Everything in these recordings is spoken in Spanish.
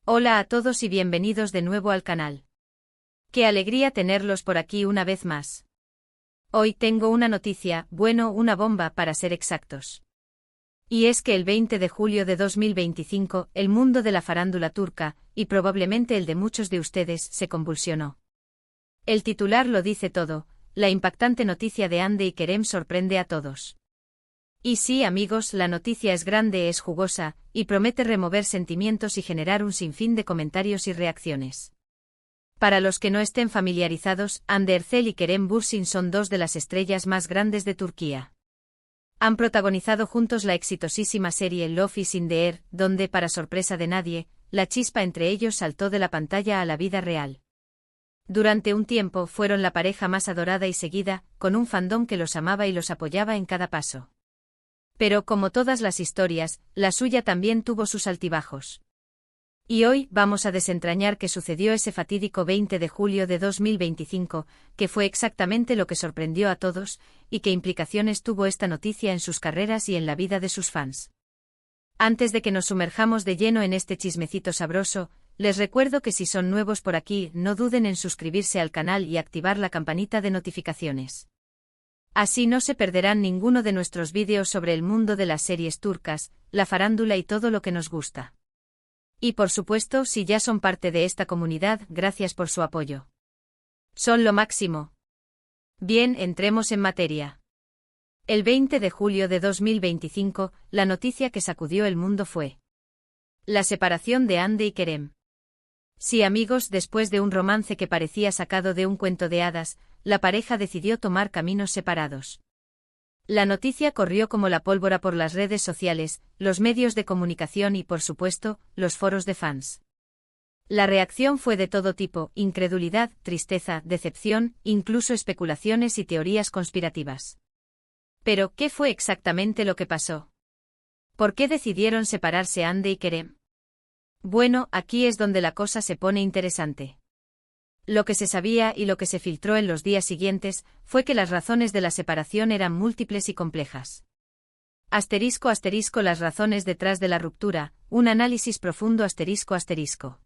Hola a todos y bienvenidos de nuevo al canal. Qué alegría tenerlos por aquí una vez más. Hoy tengo una noticia, una bomba para ser exactos. Y es que el 20 de julio de 2025, el mundo de la farándula turca, y probablemente el de muchos de ustedes, se convulsionó. El titular lo dice todo, la impactante noticia de Hande y Kerem sorprende a todos. Y sí, amigos, la noticia es grande, es jugosa, y promete remover sentimientos y generar un sinfín de comentarios y reacciones. Para los que no estén familiarizados, Hande Erçel y Kerem Bürsin son dos de las estrellas más grandes de Turquía. Han protagonizado juntos la exitosísima serie Love is in the Air, donde, para sorpresa de nadie, la chispa entre ellos saltó de la pantalla a la vida real. Durante un tiempo fueron la pareja más adorada y seguida, con un fandom que los amaba y los apoyaba en cada paso. Pero como todas las historias, la suya también tuvo sus altibajos. Y hoy vamos a desentrañar qué sucedió ese fatídico 20 de julio de 2025, que fue exactamente lo que sorprendió a todos, y qué implicaciones tuvo esta noticia en sus carreras y en la vida de sus fans. Antes de que nos sumerjamos de lleno en este chismecito sabroso, les recuerdo que si son nuevos por aquí, no duden en suscribirse al canal y activar la campanita de notificaciones. Así no se perderán ninguno de nuestros vídeos sobre el mundo de las series turcas, la farándula y todo lo que nos gusta. Y por supuesto, si ya son parte de esta comunidad, gracias por su apoyo. Son lo máximo. Bien, entremos en materia. El 20 de julio de 2025, la noticia que sacudió el mundo fue la separación de Hande y Kerem. Sí, amigos, después de un romance que parecía sacado de un cuento de hadas, la pareja decidió tomar caminos separados. La noticia corrió como la pólvora por las redes sociales, los medios de comunicación y, por supuesto, los foros de fans. La reacción fue de todo tipo: incredulidad, tristeza, decepción, incluso especulaciones y teorías conspirativas. Pero, ¿qué fue exactamente lo que pasó? ¿Por qué decidieron separarse Hande y Kerem? Bueno, aquí es donde la cosa se pone interesante. Lo que se sabía y lo que se filtró en los días siguientes fue que las razones de la separación eran múltiples y complejas. *** Las razones detrás de la ruptura, un análisis profundo ***.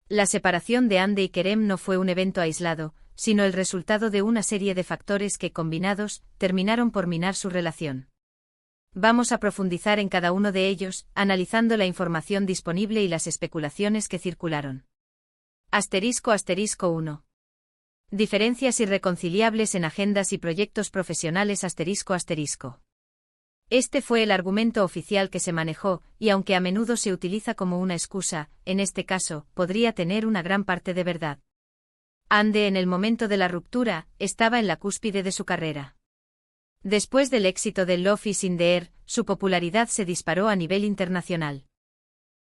La separación de Hande y Kerem no fue un evento aislado, sino el resultado de una serie de factores que, combinados, terminaron por minar su relación. Vamos a profundizar en cada uno de ellos, analizando la información disponible y las especulaciones que circularon. ***1. Diferencias irreconciliables en agendas y proyectos profesionales ***. Este fue el argumento oficial que se manejó, y aunque a menudo se utiliza como una excusa, en este caso, podría tener una gran parte de verdad. Hande, en el momento de la ruptura, estaba en la cúspide de su carrera. Después del éxito de Love is in the Air, su popularidad se disparó a nivel internacional.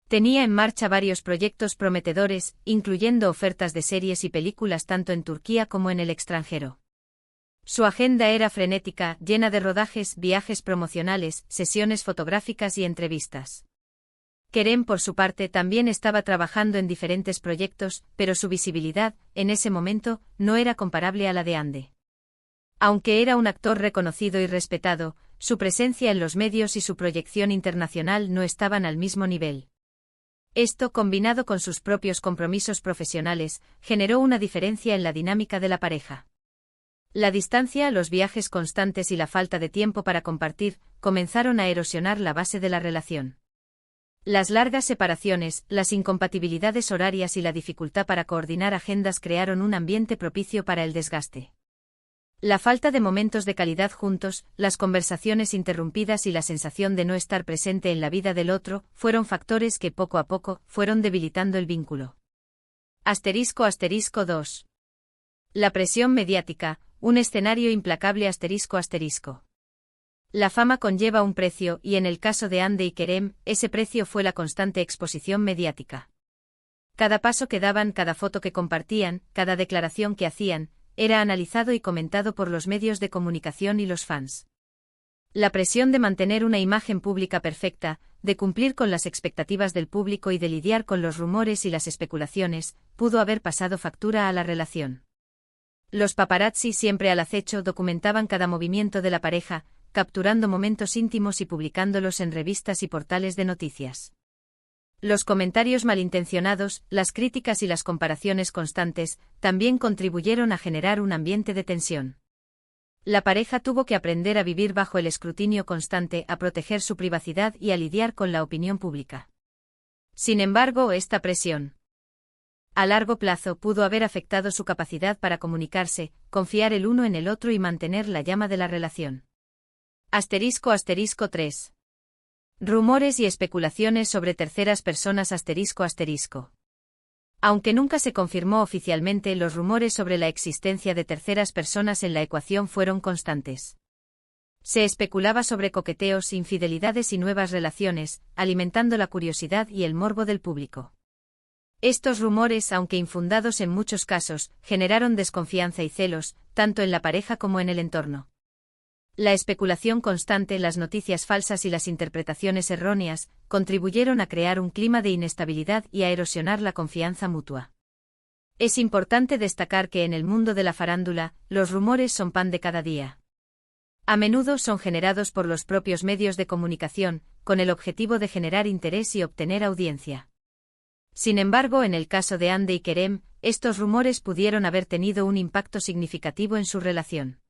Tenía en marcha varios proyectos prometedores, incluyendo ofertas de series y películas tanto en Turquía como en el extranjero. Su agenda era frenética, llena de rodajes, viajes promocionales, sesiones fotográficas y entrevistas. Kerem, por su parte, también estaba trabajando en diferentes proyectos, pero su visibilidad, en ese momento, no era comparable a la de Hande. Aunque era un actor reconocido y respetado, su presencia en los medios y su proyección internacional no estaban al mismo nivel. Esto, combinado con sus propios compromisos profesionales, generó una diferencia en la dinámica de la pareja. La distancia, los viajes constantes y la falta de tiempo para compartir, comenzaron a erosionar la base de la relación. Las largas separaciones, las incompatibilidades horarias y la dificultad para coordinar agendas crearon un ambiente propicio para el desgaste. La falta de momentos de calidad juntos, las conversaciones interrumpidas y la sensación de no estar presente en la vida del otro, fueron factores que poco a poco fueron debilitando el vínculo. ***2. La presión mediática, un escenario implacable ***. La fama conlleva un precio y en el caso de Hande y Kerem, ese precio fue la constante exposición mediática. Cada paso que daban, cada foto que compartían, cada declaración que hacían, era analizado y comentado por los medios de comunicación y los fans. La presión de mantener una imagen pública perfecta, de cumplir con las expectativas del público y de lidiar con los rumores y las especulaciones, pudo haber pasado factura a la relación. Los paparazzi, siempre al acecho, documentaban cada movimiento de la pareja, capturando momentos íntimos y publicándolos en revistas y portales de noticias. Los comentarios malintencionados, las críticas y las comparaciones constantes, también contribuyeron a generar un ambiente de tensión. La pareja tuvo que aprender a vivir bajo el escrutinio constante, a proteger su privacidad y a lidiar con la opinión pública. Sin embargo, esta presión, a largo plazo, pudo haber afectado su capacidad para comunicarse, confiar el uno en el otro y mantener la llama de la relación. **3. Rumores y especulaciones sobre terceras personas **. Aunque nunca se confirmó oficialmente, los rumores sobre la existencia de terceras personas en la ecuación fueron constantes. Se especulaba sobre coqueteos, infidelidades y nuevas relaciones, alimentando la curiosidad y el morbo del público. Estos rumores, aunque infundados en muchos casos, generaron desconfianza y celos, tanto en la pareja como en el entorno. La especulación constante, las noticias falsas y las interpretaciones erróneas contribuyeron a crear un clima de inestabilidad y a erosionar la confianza mutua. Es importante destacar que en el mundo de la farándula, los rumores son pan de cada día. A menudo son generados por los propios medios de comunicación, con el objetivo de generar interés y obtener audiencia. Sin embargo, en el caso de Hande y Kerem, estos rumores pudieron haber tenido un impacto significativo en su relación.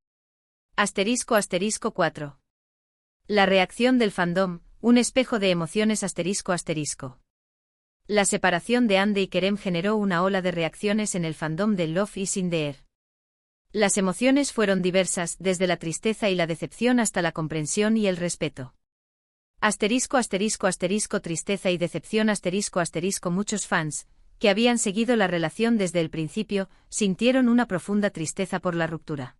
*4. La reacción del fandom, un espejo de emociones **. La separación de Hande y Kerem generó una ola de reacciones en el fandom de Love is in the Air. Las emociones fueron diversas, desde la tristeza y la decepción hasta la comprensión y el respeto. Tristeza y decepción Muchos fans, que habían seguido la relación desde el principio, sintieron una profunda tristeza por la ruptura.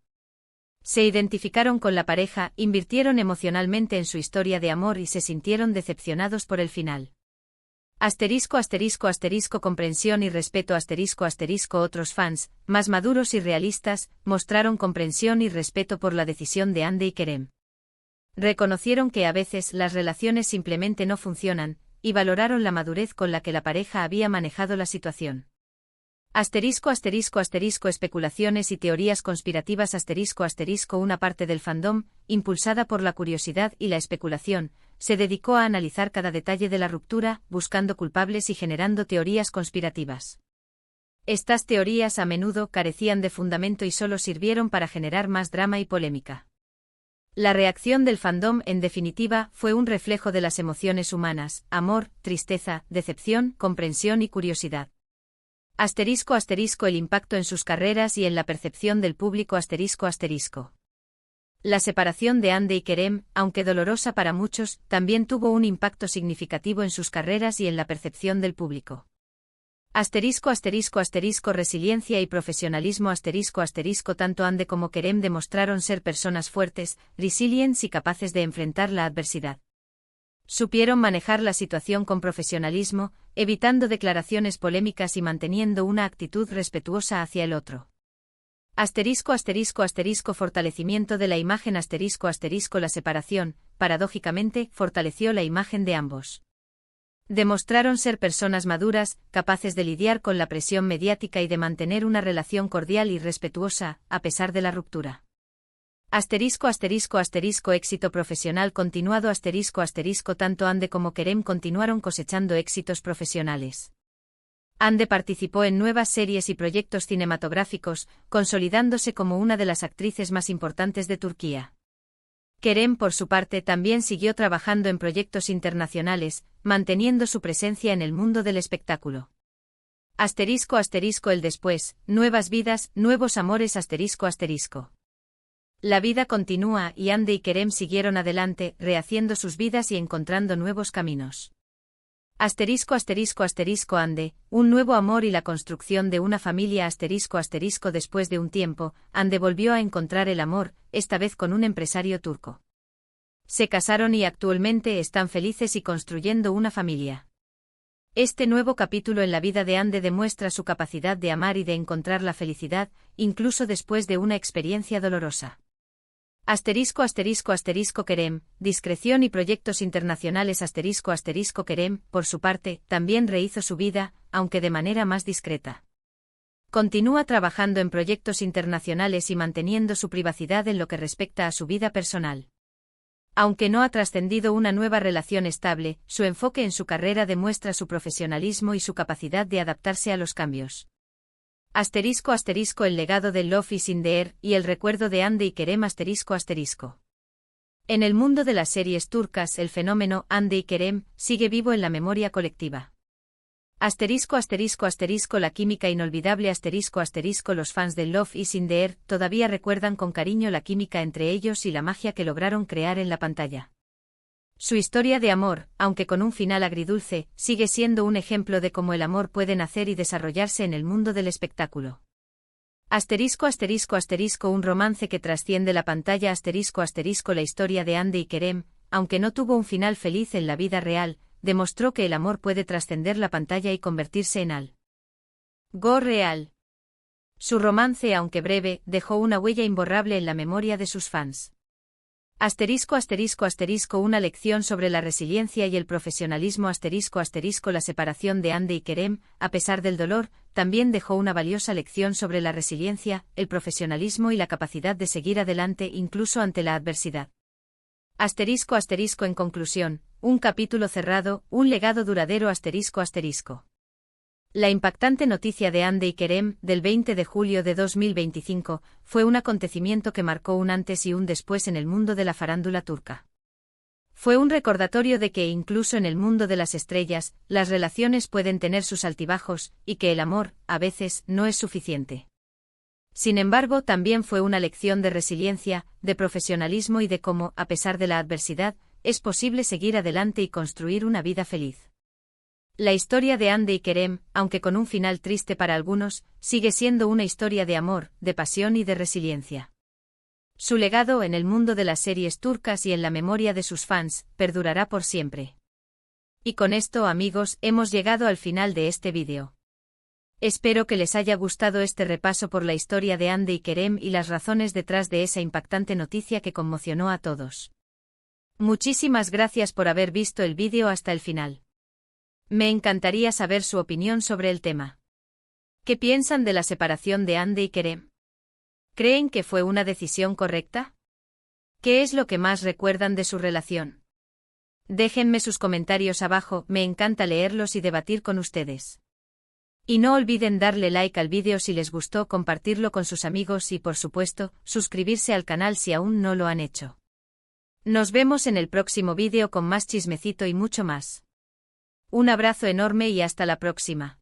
Se identificaron con la pareja, invirtieron emocionalmente en su historia de amor y se sintieron decepcionados por el final. Comprensión y respeto Otros fans, más maduros y realistas, mostraron comprensión y respeto por la decisión de Hande y Kerem. Reconocieron que a veces las relaciones simplemente no funcionan, y valoraron la madurez con la que la pareja había manejado la situación. Especulaciones y teorías conspirativas Una parte del fandom, impulsada por la curiosidad y la especulación, se dedicó a analizar cada detalle de la ruptura, buscando culpables y generando teorías conspirativas. Estas teorías a menudo carecían de fundamento y solo sirvieron para generar más drama y polémica. La reacción del fandom, en definitiva, fue un reflejo de las emociones humanas: amor, tristeza, decepción, comprensión y curiosidad. El impacto en sus carreras y en la percepción del público La separación de Hande y Kerem, aunque dolorosa para muchos, también tuvo un impacto significativo en sus carreras y en la percepción del público. Resiliencia y profesionalismo Tanto Hande como Kerem demostraron ser personas fuertes, resilientes y capaces de enfrentar la adversidad. Supieron manejar la situación con profesionalismo, evitando declaraciones polémicas y manteniendo una actitud respetuosa hacia el otro. Fortalecimiento de la imagen La separación, paradójicamente, fortaleció la imagen de ambos. Demostraron ser personas maduras, capaces de lidiar con la presión mediática y de mantener una relación cordial y respetuosa, a pesar de la ruptura. Éxito profesional continuado Tanto Hande como Kerem continuaron cosechando éxitos profesionales. Hande participó en nuevas series y proyectos cinematográficos, consolidándose como una de las actrices más importantes de Turquía. Kerem, por su parte, también siguió trabajando en proyectos internacionales, manteniendo su presencia en el mundo del espectáculo. El después, nuevas vidas, nuevos amores La vida continúa y Hande y Kerem siguieron adelante, rehaciendo sus vidas y encontrando nuevos caminos. Hande, un nuevo amor y la construcción de una familia Después de un tiempo, Hande volvió a encontrar el amor, esta vez con un empresario turco. Se casaron y actualmente están felices y construyendo una familia. Este nuevo capítulo en la vida de Hande demuestra su capacidad de amar y de encontrar la felicidad, incluso después de una experiencia dolorosa. Kerem, discreción y proyectos internacionales Kerem, por su parte, también rehizo su vida, aunque de manera más discreta. Continúa trabajando en proyectos internacionales y manteniendo su privacidad en lo que respecta a su vida personal. Aunque no ha trascendido una nueva relación estable, su enfoque en su carrera demuestra su profesionalismo y su capacidad de adaptarse a los cambios. *** El legado de Love is in the Air y el recuerdo de Hande y Kerem ***. En el mundo de las series turcas el fenómeno Hande y Kerem sigue vivo en la memoria colectiva. La química inolvidable los fans de Love is in the Air todavía recuerdan con cariño la química entre ellos y la magia que lograron crear en la pantalla. Su historia de amor, aunque con un final agridulce, sigue siendo un ejemplo de cómo el amor puede nacer y desarrollarse en el mundo del espectáculo. Un romance que trasciende la pantalla La historia de Hande y Kerem, aunque no tuvo un final feliz en la vida real, demostró que el amor puede trascender la pantalla y convertirse en algo real. Su romance, aunque breve, dejó una huella imborrable en la memoria de sus fans. Una lección sobre la resiliencia y el profesionalismo La separación de Hande y Kerem, a pesar del dolor, también dejó una valiosa lección sobre la resiliencia, el profesionalismo y la capacidad de seguir adelante incluso ante la adversidad. En conclusión, un capítulo cerrado, un legado duradero La impactante noticia de Hande y Kerem, del 20 de julio de 2025, fue un acontecimiento que marcó un antes y un después en el mundo de la farándula turca. Fue un recordatorio de que incluso en el mundo de las estrellas, las relaciones pueden tener sus altibajos, y que el amor, a veces, no es suficiente. Sin embargo, también fue una lección de resiliencia, de profesionalismo y de cómo, a pesar de la adversidad, es posible seguir adelante y construir una vida feliz. La historia de Hande y Kerem, aunque con un final triste para algunos, sigue siendo una historia de amor, de pasión y de resiliencia. Su legado en el mundo de las series turcas y en la memoria de sus fans, perdurará por siempre. Y con esto, amigos, hemos llegado al final de este vídeo. Espero que les haya gustado este repaso por la historia de Hande y Kerem y las razones detrás de esa impactante noticia que conmocionó a todos. Muchísimas gracias por haber visto el vídeo hasta el final. Me encantaría saber su opinión sobre el tema. ¿Qué piensan de la separación de Hande y Kerem? ¿Creen que fue una decisión correcta? ¿Qué es lo que más recuerdan de su relación? Déjenme sus comentarios abajo, me encanta leerlos y debatir con ustedes. Y no olviden darle like al vídeo si les gustó, compartirlo con sus amigos y, por supuesto, suscribirse al canal si aún no lo han hecho. Nos vemos en el próximo vídeo con más chismecito y mucho más. Un abrazo enorme y hasta la próxima.